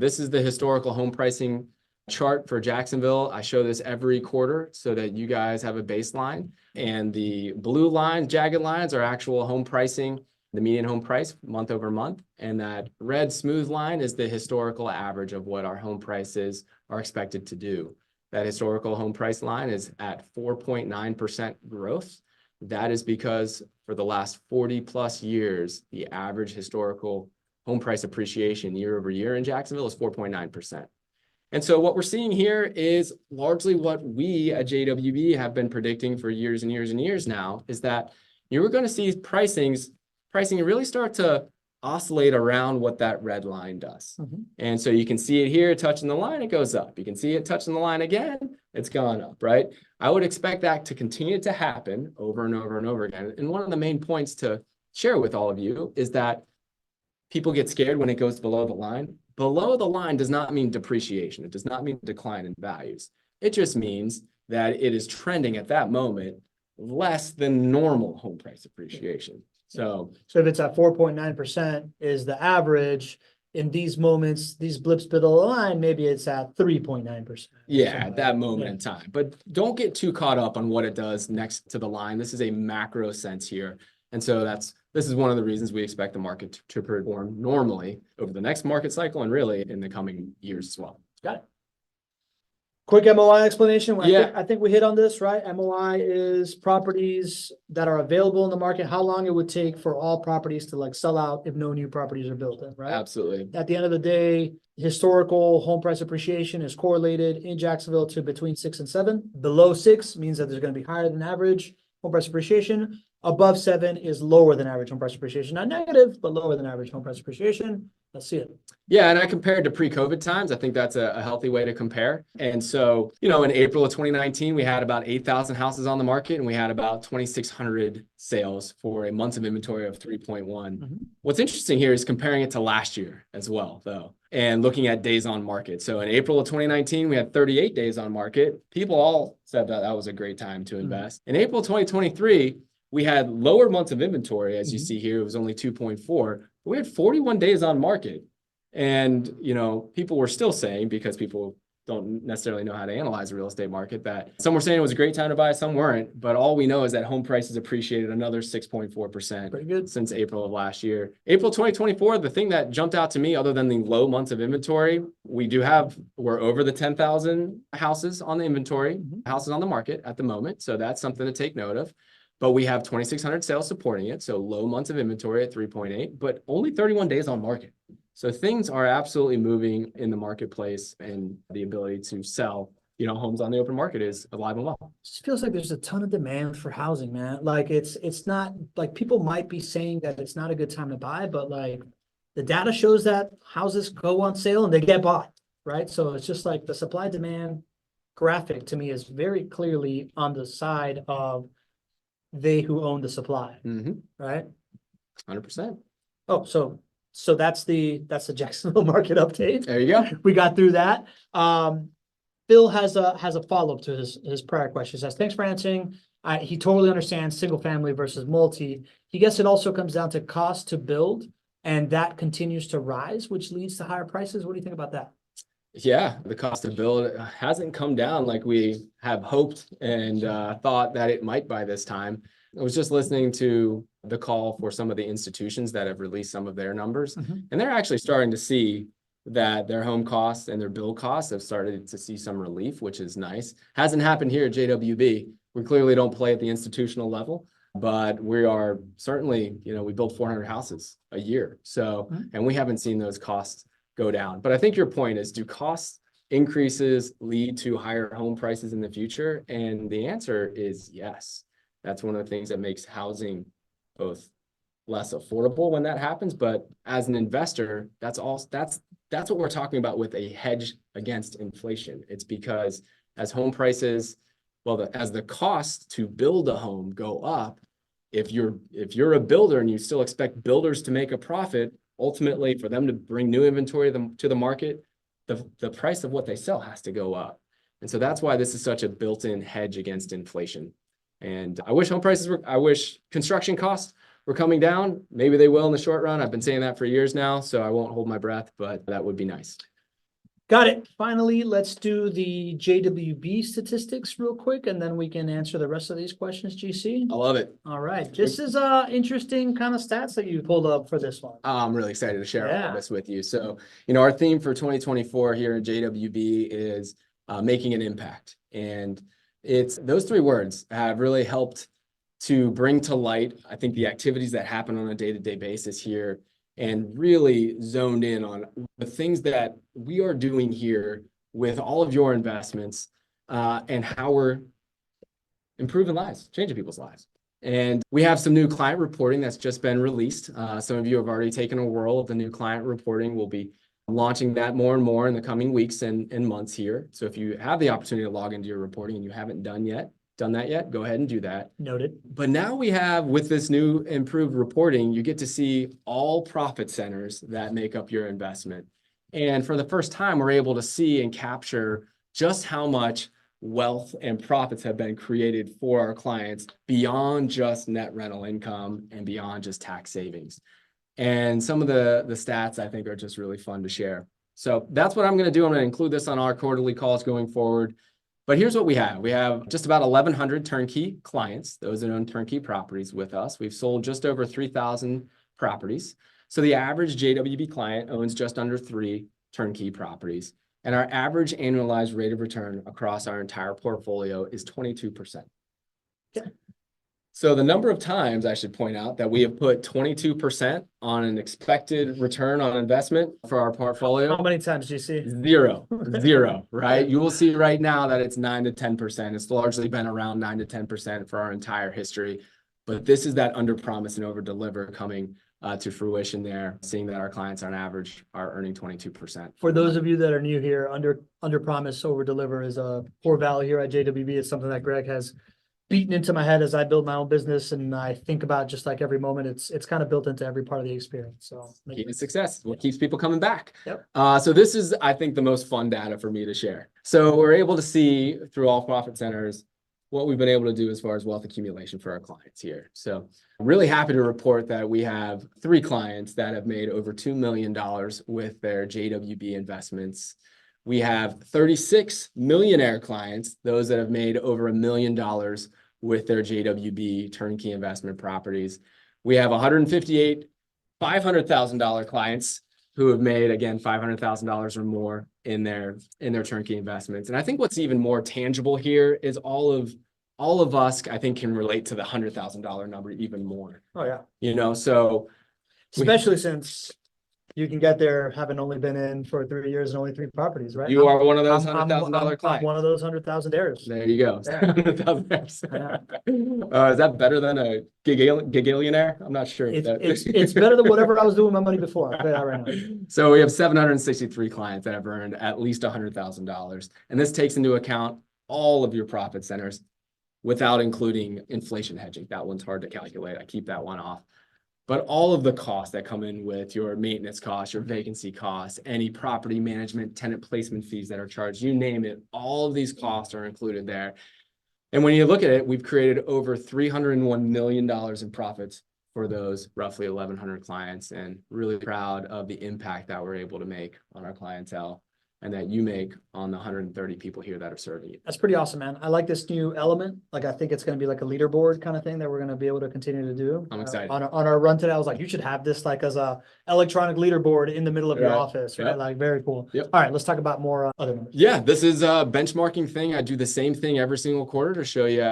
This is the historical home pricing chart for Jacksonville. I show this every quarter so that you guys have a baseline. And the blue lines, jagged lines, are actual home pricing, the median home price month over month. And that red smooth line is the historical average of what our home prices are expected to do. That historical home price line is at 4.9% growth. That is because for the last 40 plus years, the average historical home price appreciation year over year in Jacksonville is 4.9%. And so what we're seeing here is largely what we at JWB have been predicting for years and years and years now, is that you're going to see pricing really start to oscillate around what that red line does. And so you can see it here touching the line, it goes up. You can see it touching the line again, it's gone up, right? I would expect that to continue to happen over and over and over again. And one of the main points to share with all of you is that people get scared when it goes below the line. Below the line does not mean depreciation. It does not mean decline in values. It just means that it is trending at that moment less than normal home price appreciation. So if it's at 4.9% is the average, in these moments, these blips below the line, maybe it's at 3.9%. Yeah, at that moment in time. But don't get too caught up on what it does next to the line. This is a macro sense here. And so this is one of the reasons we expect the market to perform normally over the next market cycle and really in the coming years as well. Got it. Quick MOI explanation. Yeah. I think we hit on this, right? MOI is properties that are available in the market, how long it would take for all properties to like sell out if no new properties are built in, right? Absolutely. At the end of the day, historical home price appreciation is correlated in Jacksonville to between 6 and 7. Below 6 means that there's going to be higher than average home price appreciation. Above 7 is lower than average home price appreciation. Not negative, but lower than average home price appreciation. Let's see it. Yeah, and I compared to pre-COVID times. I think that's a healthy way to compare. And so, in April of 2019, we had about 8,000 houses on the market, and we had about 2,600 sales for a months of inventory of 3.1. What's interesting here is comparing it to last year as well, though, and looking at days on market. So in April of 2019, we had 38 days on market. People all said that that was a great time to invest. In April 2023, we had lower months of inventory, as you see here. It was only 2.4. We had 41 days on market. And, people were still saying, because people don't necessarily know how to analyze the real estate market, that some were saying it was a great time to buy, some weren't. But all we know is that home prices appreciated another 6.4% since April of last year. April 2024, the thing that jumped out to me, other than the low months of inventory, we're over the 10,000 houses on the inventory, houses on the market at the moment. So that's something to take note of. But we have 2,600 sales supporting it. So low months of inventory at 3.8, but only 31 days on market. So things are absolutely moving in the marketplace, and the ability to sell, homes on the open market is alive and well. It just feels like there's a ton of demand for housing, man. Like it's not like people might be saying that it's not a good time to buy, but like the data shows that houses go on sale and they get bought, right? So it's just like the supply demand graphic to me is very clearly on the side of they who own the supply, right? 100%. Oh, so that's the Jacksonville market update. There you go. We got through that. Bill has a follow-up to his prior question. He says, thanks for answering. He totally understands single family versus multi. He guess it also comes down to cost to build, and that continues to rise, which leads to higher prices. What do you think about that? Yeah, the cost of build hasn't come down like we have hoped and thought that it might by this time. I was just listening to the call for some of the institutions that have released some of their numbers, and they're actually starting to see that their home costs and their build costs have started to see some relief, which is nice. Hasn't happened here at JWB. We clearly don't play at the institutional level, but we are certainly, we build 400 houses a year. So, and we haven't seen those costs go down. But I think your point is, do cost increases lead to higher home prices in the future? And the answer is yes. That's one of the things that makes housing both less affordable when that happens. But as an investor, that's what we're talking about with a hedge against inflation. It's because as home prices, as the cost to build a home go up, if you're a builder and you still expect builders to make a profit, ultimately, for them to bring new inventory to the market, the price of what they sell has to go up. And so that's why this is such a built-in hedge against inflation. And I wish construction costs were coming down. Maybe they will in the short run. I've been saying that for years now, so I won't hold my breath, but that would be nice. Got it. Finally, let's do the JWB statistics real quick, and then we can answer the rest of these questions, GC. I love it. All right, this is interesting kind of stats that you pulled up for this one. I'm really excited to share all Yeah. of this with you. So, our theme for 2024 here at JWB is making an impact. And it's those three words have really helped to bring to light, I think, the activities that happen on a day-to-day basis here, and really zoned in on the things that we are doing here with all of your investments, and how we're improving lives, changing people's lives. And we have some new client reporting that's just been released. Some of you have already taken a whirl of the new client reporting. We'll be launching that more and more in the coming weeks and months here. So if you have the opportunity to log into your reporting and you haven't done that yet, go ahead and do that. Noted. But now we have, with this new improved reporting, you get to see all profit centers that make up your investment. And for the first time, we're able to see and capture just how much wealth and profits have been created for our clients beyond just net rental income and beyond just tax savings. And some of the stats I think are just really fun to share. So that's what I'm going to do. I'm going to include this on our quarterly calls going forward. But here's what we have. We have just about 1,100 turnkey clients, those that own turnkey properties with us. We've sold just over 3,000 properties. So the average JWB client owns just under 3 turnkey properties. And our average annualized rate of return across our entire portfolio is 22%. Yeah. So the number of times, I should point out, that we have put 22% on an expected return on investment for our portfolio. How many times do you see? Zero, right? You will see right now that it's 9 to 10%. It's largely been around 9 to 10% for our entire history. But this is that under promise and over deliver coming to fruition there, seeing that our clients on average are earning 22%. For those of you that are new here, under promise, over deliver is a core value here at JWB. It's something that Greg has beaten into my head as I build my own business, and I think about just like every moment. It's kind of built into every part of the experience. So key to success, what keeps people coming back. Yep. So this is, I think, the most fun data for me to share. So we're able to see through all profit centers what we've been able to do as far as wealth accumulation for our clients here. So I'm really happy to report that we have 3 clients that have made over $2 million with their JWB investments. We have 36 millionaire clients, those that have made over $1 million with their JWB turnkey investment properties. We have 158 $500,000 clients who have made, again, $500,000 or more in their turnkey investments. And I think what's even more tangible here is all of us, I think, can relate to the $100,000 number even more. Oh yeah. So especially since you can get there having only been in for 3 years and only 3 properties, right? You are one of those I'm $100,000 clients. one of those 100,000-aires. There you go. Yeah. 100,000. Is that better than a gigillionaire? I'm not sure. It's better than whatever I was doing with my money before. I'll tell you that right now. So we have 763 clients that have earned at least $100,000. And this takes into account all of your profit centers without including inflation hedging. That one's hard to calculate. I keep that one off. But all of the costs that come in with your maintenance costs, your vacancy costs, any property management, tenant placement fees that are charged, you name it, all of these costs are included there. And when you look at it, we've created over $301 million in profits for those roughly 1,100 clients, and really proud of the impact that we're able to make on our clientele and that you make on the 130 people here that are serving you. That's pretty awesome, man. I like this new element. Like, I think it's going to be like a leaderboard kind of thing that we're going to be able to continue to do. I'm excited. On our run today, I was like, you should have this like as a electronic leaderboard in the middle of your office, right? Yep. Like, very cool. Yep. All right, let's talk about more other numbers. Yeah, this is a benchmarking thing. I do the same thing every single quarter to show you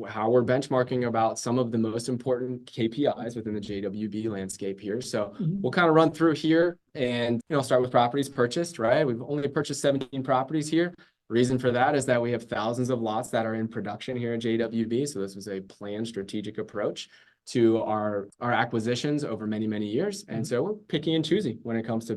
how we're benchmarking about some of the most important KPIs within the JWB landscape here. So we'll kind of run through here and start with properties purchased, right? We've only purchased 17 properties here. Reason for that is that we have thousands of lots that are in production here at JWB. So this was a planned strategic approach to our acquisitions over many, many years. And so we're picky and choosy when it comes to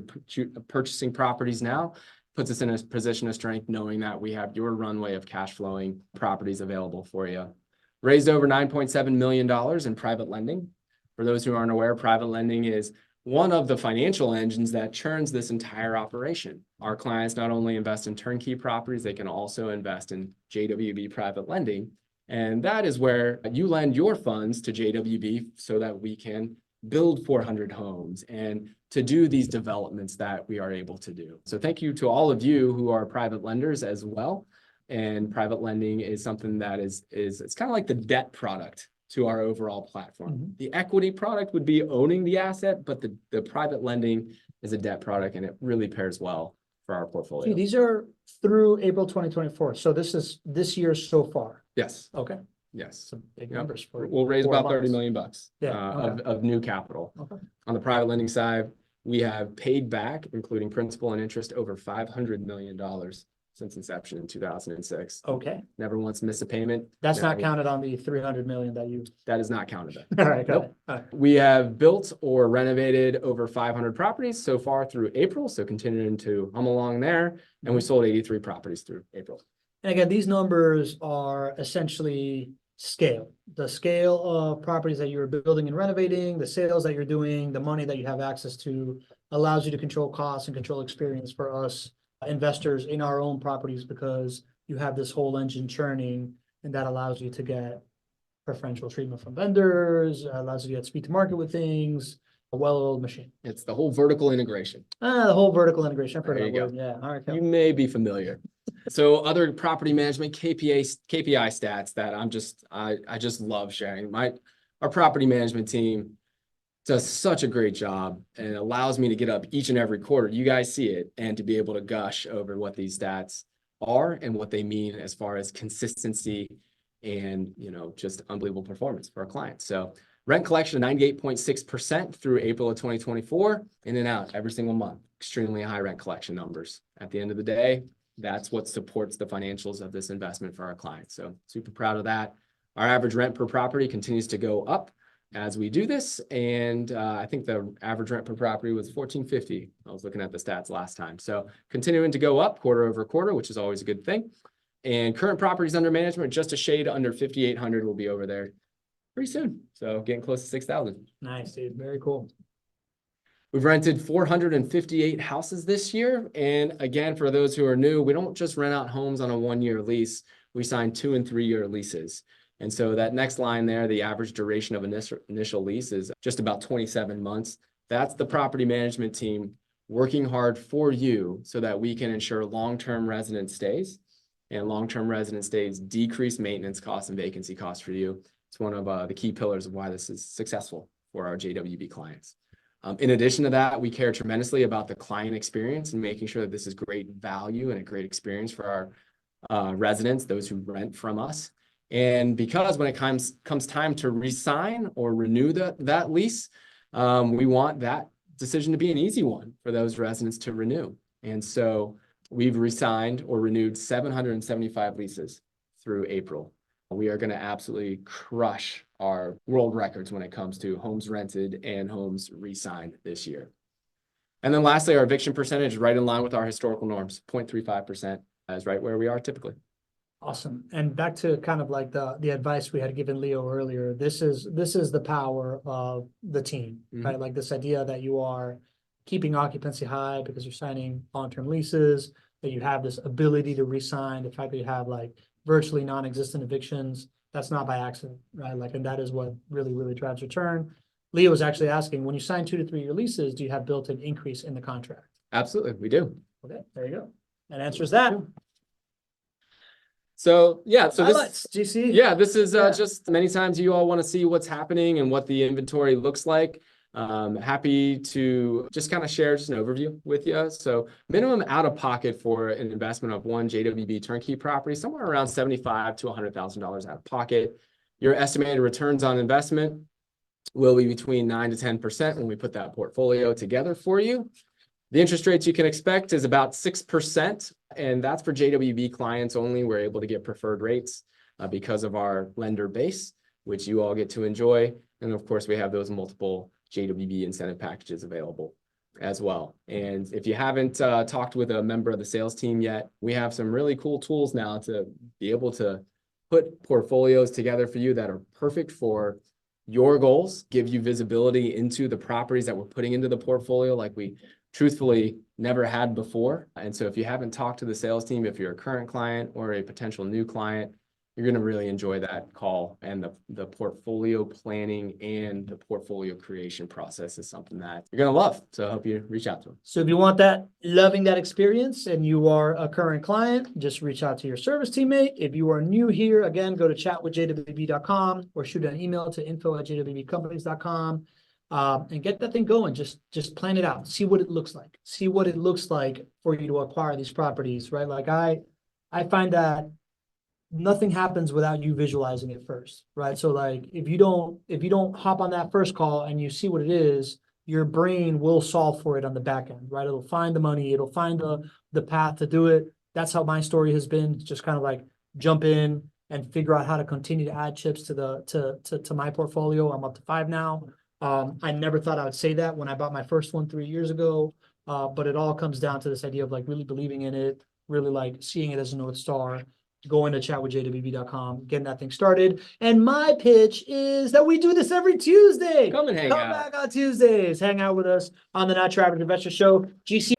purchasing properties now. Puts us in a position of strength knowing that we have your runway of cash flowing properties available for you. Raised over $9.7 million in private lending. For those who aren't aware, private lending is one of the financial engines that churns this entire operation. Our clients not only invest in turnkey properties, they can also invest in JWB private lending. And that is where you lend your funds to JWB so that we can build 400 homes and to do these developments that we are able to do. So thank you to all of you who are private lenders as well. And private lending is something that is it's kind of like the debt product to our overall platform. Mhm. The equity product would be owning the asset, but the private lending is a debt product, and it really pairs well for our portfolio. These are through April 2024. So this is this year so far. Yes, Okay. yes. Some big Yep. numbers for. We'll raise 4 about 30 months. million bucks Yeah, okay. of new capital. Okay. On the private lending side, we have paid back, including principal and interest, over $500 million since inception in 2006. Okay. Never once missed a payment. That's not Never- counted on the 300 million that you. That is not counted. All right, got Nope. it. All right. We have built or renovated over 500 properties so far through April, so continuing to hum along there. And we sold 83 properties through April. And again, these numbers are essentially scale. The scale of properties that you're building and renovating, the sales that you're doing, the money that you have access to allows you to control costs and control experience for us investors in our own properties, because you have this whole engine churning, and that allows you to get preferential treatment from vendors, allows you to get speed to market with things, a well-oiled machine. It's the whole vertical integration. The whole vertical integration. I've heard There that you go. word. Yeah. All right. You may be familiar. So other property management KPI stats that I just love sharing. Our property management team does such a great job, and it allows me to get up each and every quarter. You guys see it, and to be able to gush over what these stats are and what they mean as far as consistency and, just unbelievable performance for our clients. So rent collection of 98.6% through April of 2024, in and out every single month. Extremely high rent collection numbers. At the end of the day, that's what supports the financials of this investment for our clients. So super proud of that. Our average rent per property continues to go up as we do this. And I think the average rent per property was $14.50. I was looking at the stats last time. So continuing to go up quarter over quarter, which is always a good thing. And current properties under management, just a shade under 5,800, will be over there pretty soon. So getting close to 6,000. Nice, dude. Very cool. We've rented 458 houses this year. And again, for those who are new, we don't just rent out homes on a 1-year lease. We sign 2- and 3-year leases. And so that next line there, the average duration of initial lease is just about 27 months. That's the property management team working hard for you so that we can ensure long-term resident stays. And long-term resident stays decrease maintenance costs and vacancy costs for you. It's one of the key pillars of why this is successful for our JWB clients. In addition to that, we care tremendously about the client experience and making sure that this is great value and a great experience for our residents, those who rent from us. And because when it comes time to re-sign or renew that lease, we want that decision to be an easy one for those residents to renew. And so we've re-signed or renewed 775 leases through April. We are going to absolutely crush our world records when it comes to homes rented and homes re-signed this year. And then lastly, our eviction percentage is right in line with our historical norms. 0.35% is right where we are typically. Awesome. And back to kind of like the advice we had given Leo earlier, this is the power of the team, right? Like this idea that you are keeping occupancy high because you're signing long-term leases, that you have this ability to re-sign, the fact that you have like virtually non-existent evictions, that's not by accident, right? Like, and that is what really, really drives return. Leo was actually asking, when you sign 2- to 3-year leases, do you have built-in increase in the contract? Absolutely, we do. Okay, there you go. That answers that. So yeah, so Highlights, GC. Yeah, this is Yeah. just many times you all want to see what's happening and what the inventory looks like. Happy to just kind of share just an overview with you. So minimum out of pocket for an investment of one JWB turnkey property, somewhere around $75,000 to $100,000 out of pocket. Your estimated returns on investment will be between 9 to 10% when we put that portfolio together for you. The interest rates you can expect is about 6%, and that's for JWB clients only. We're able to get preferred rates because of our lender base, which you all get to enjoy. And of course, we have those multiple JWB incentive packages available as well. And if you haven't talked with a member of the sales team yet, we have some really cool tools now to be able to put portfolios together for you that are perfect for your goals, give you visibility into the properties that we're putting into the portfolio like we truthfully never had before. And so if you haven't talked to the sales team, if you're a current client or a potential new client, you're going to really enjoy that call. And the portfolio planning and the portfolio creation process is something that you're going to love. So I hope you reach out to them. So if you want that, loving that experience, and you are a current client, just reach out to your service teammate. If you are new here, again, go to chatwithjwb.com or shoot an email to info@jwbcompanies.com. And get that thing going. Just plan it out. See what it looks like. See what it looks like for you to acquire these properties, right? Like I find that nothing happens without you visualizing it first, right? So like if you don't hop on that first call and you see what it is, your brain will solve for it on the back end, right? It'll find the money, it'll find the path to do it. That's how my story has been. Just kind of like jump in and figure out how to continue to add chips to my portfolio. I'm up to 5 now. I never thought I would say that when I bought my first one 3 years ago. But it all comes down to this idea of like really believing in it, really like seeing it as a North Star, going to chatwithjwb.com, getting that thing started. And my pitch is that we do this every Tuesday. Come and hang Come out. back on Tuesdays. Hang out with us on the Not Your Average Investor Show. GC